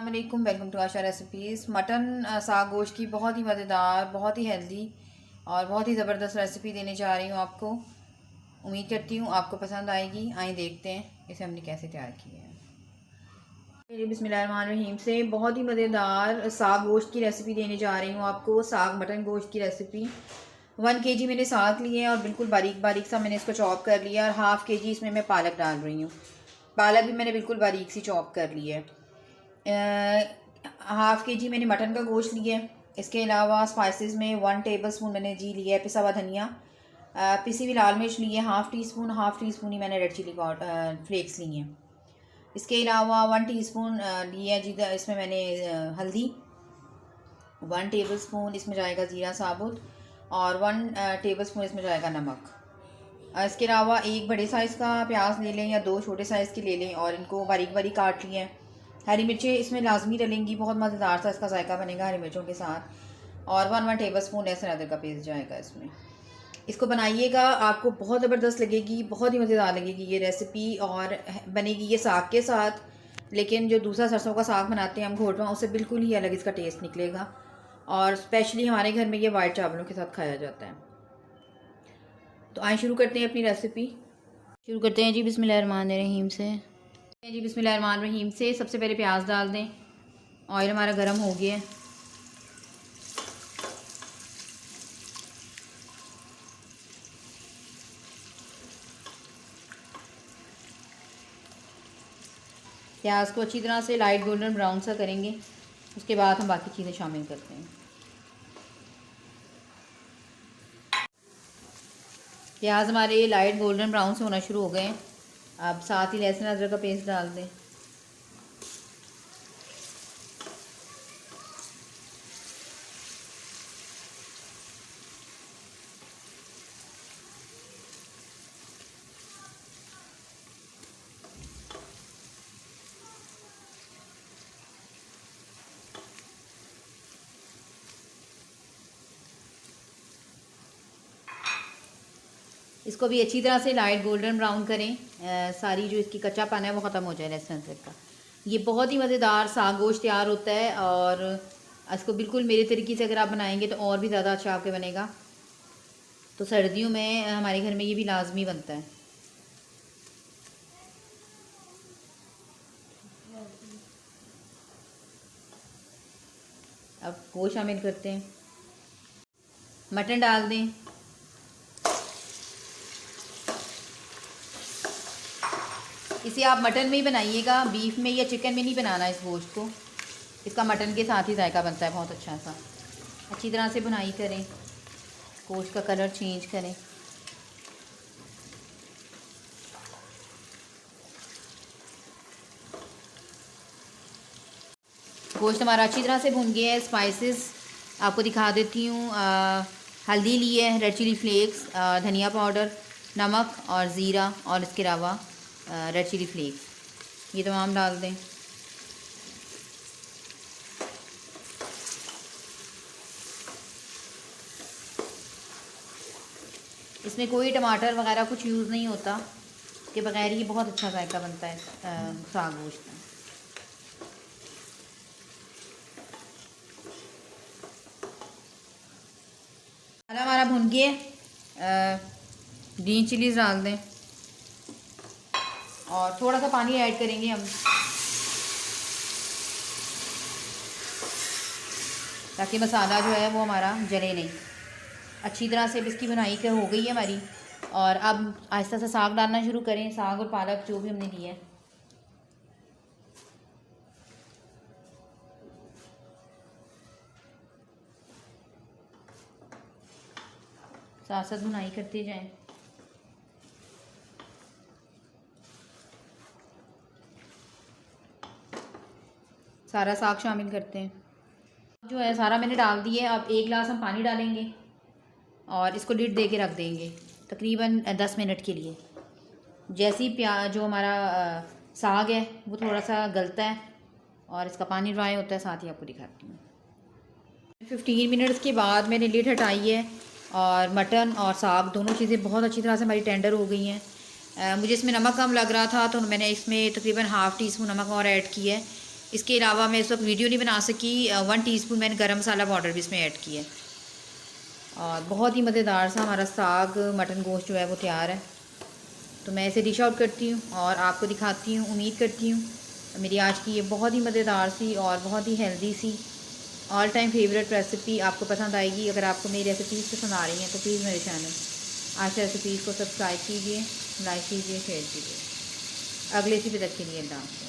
अस्सलामुअलैकुम, welcome to Asha recipes. Mutton साग गोश्त की बहुत ही मज़ेदार, बहुत ही हेल्दी और बहुत ही ज़बरदस्त रेसिपी देने जा रही हूँ आपको। उम्मीद करती हूँ आपको पसंद आएगी। आइए देखते हैं इसे हमने कैसे तैयार किया है। बिस्मिल्लाहिर्रहमानिर्रहीम से बहुत ही मज़ेदार साग गोश्त की रेसिपी देने जा रही हूँ आपको। साग मटन गोश्त की रेसिपी। 1 kg मैंने साग लिए हैं और बिल्कुल बारीक बारीक सा मैंने इसको चॉप कर लिया और हाफ़ kg इसमें मैं पालक डाल रही हूँ। पालक भी मैंने बिल्कुल बारीक सी चॉप कर ली है। हाफ़ kg मैंने मटन का गोश्त लिया है। इसके अलावा स्पाइसेस में 1 टेबलस्पून मैंने लिया है पिसा हुआ धनिया, पिसी हुई लाल मिर्च ली है हाफ़ टी स्पून ही मैंने रेड चिली फ्लेक्स लिए हैं। इसके अलावा 1 टीस्पून लिया है जी इसमें मैंने हल्दी, 1 टेबलस्पून इसमें जाएगा ज़ीरा साबुत और 1 टेबलस्पून इसमें जाएगा नमक। इसके अलावा एक बड़े साइज़ का प्याज ले लें या 2 छोटे साइज़ के ले लें और इनको बारीक बारीक काट लिए हैं। हरी मिर्चें इसमें लाजमी डलेंगी, बहुत मज़ेदार सा इसका जायका बनेगा हरी मिर्चों के साथ। और 1 टेबलस्पून लहसुन अदरक का पेस्ट जाएगा इसमें। इसको बनाइएगा, आपको बहुत ज़बरदस्त लगेगी, बहुत ही मज़ेदार लगेगी ये रेसिपी। और बनेगी ये साग के साथ, लेकिन जो दूसरा सरसों का साग बनाते हैं हम घोटवा, उससे बिल्कुल ही अलग इसका टेस्ट निकलेगा। और स्पेशली हमारे घर में ये वाइट चावलों के साथ खाया जाता है। तो आइए शुरू करते हैं अपनी रेसिपी। शुरू करते हैं जी बिस्मिल्लाहिर्रहमानिर्रहीम से। सबसे पहले प्याज डाल दें। ऑयल हमारा गर्म हो गया है। प्याज को अच्छी तरह से लाइट गोल्डन ब्राउन सा करेंगे, उसके बाद हम बाकी चीज़ें शामिल करते हैं। प्याज हमारे लाइट गोल्डन ब्राउन से होना शुरू हो गए हैं। अब साथ ही लहसुन अदरक का पेस्ट डाल दें। इसको भी अच्छी तरह से लाइट गोल्डन ब्राउन करें। सारी जो इसकी कच्चापन है वो ख़त्म हो जाए लहसुन अदरक का। ये बहुत ही मज़ेदार साग गोश्त तैयार होता है और इसको बिल्कुल मेरे तरीके से अगर आप बनाएंगे तो और भी ज़्यादा अच्छा आपके बनेगा। तो सर्दियों में हमारे घर में ये भी लाजमी बनता है। अब गोश्त शामिल करते हैं। मटन डाल दें। इसे आप मटन में ही बनाइएगा, बीफ में या चिकन में नहीं बनाना इस गोश्त को। इसका मटन के साथ ही जायका बनता है बहुत अच्छा सा। अच्छी तरह से भुनाई करें, गोश्त का कलर चेंज करें। गोश्त हमारा अच्छी तरह से भुन गया है। स्पाइसेस आपको दिखा देती हूँ। हल्दी ली है, रेड चिली फ्लेक्स, धनिया पाउडर, नमक और ज़ीरा और इसके अलावा रेड चिली फ्लेक्स, ये तमाम डाल दें। इसमें कोई टमाटर वगैरह कुछ यूज़ नहीं होता, के बगैर ही बहुत अच्छा जायका बनता है साग गोश्त में। मसाला हमारा भुन गया। ग्रीन चिलीज़ डाल दें और थोड़ा सा पानी ऐड करेंगे हम, ताकि मसाला जो है वो हमारा जले नहीं। अच्छी तरह से इसकी बुनाई हो गई है हमारी। और अब आहिस्ता से साग डालना शुरू करें, साग और पालक जो भी हमने लिया है। साथ साथ बुनाई करते जाएं। सारा साग शामिल करते हैं। जो है सारा मैंने डाल दिया है। अब 1 गिलास हम पानी डालेंगे और इसको लिड दे के रख देंगे तकरीबन 10 मिनट के लिए। जैसे ही जो हमारा साग है वो थोड़ा सा गलता है और इसका पानी ड्राई होता है, साथ ही आपको दिखाती हूँ। 15 मिनट्स के बाद मैंने लिड हटाई है और मटन और साग दोनों चीज़ें बहुत अच्छी तरह से हमारी टेंडर हो गई हैं। मुझे इसमें नमक कम लग रहा था तो मैंने इसमें तकरीबन हाफ़ टी स्पून नमक और ऐड किया है। इसके अलावा मैं इस वक्त वीडियो नहीं बना सकी, 1 टीस्पून मैंने गरम मसाला पाउडर भी इसमें ऐड किया है। और बहुत ही मज़ेदार सा हमारा साग मटन गोश्त जो है वो तैयार है। तो मैं इसे डिश आउट करती हूँ और आपको दिखाती हूँ। उम्मीद करती हूँ मेरी आज की ये बहुत ही मज़ेदार सी और बहुत ही healthy see all time favourite recipe आपको पसंद आएगी। अगर आपको मेरी रेसिपीज़ पसंद आ रही हैं तो प्लीज़ मेरे चैनल आशा रेसिपीज़ को सब्सक्राइब कीजिए, लाइक कीजिए, शेयर कीजिए। अगले सी तक के लिए अल्लाह।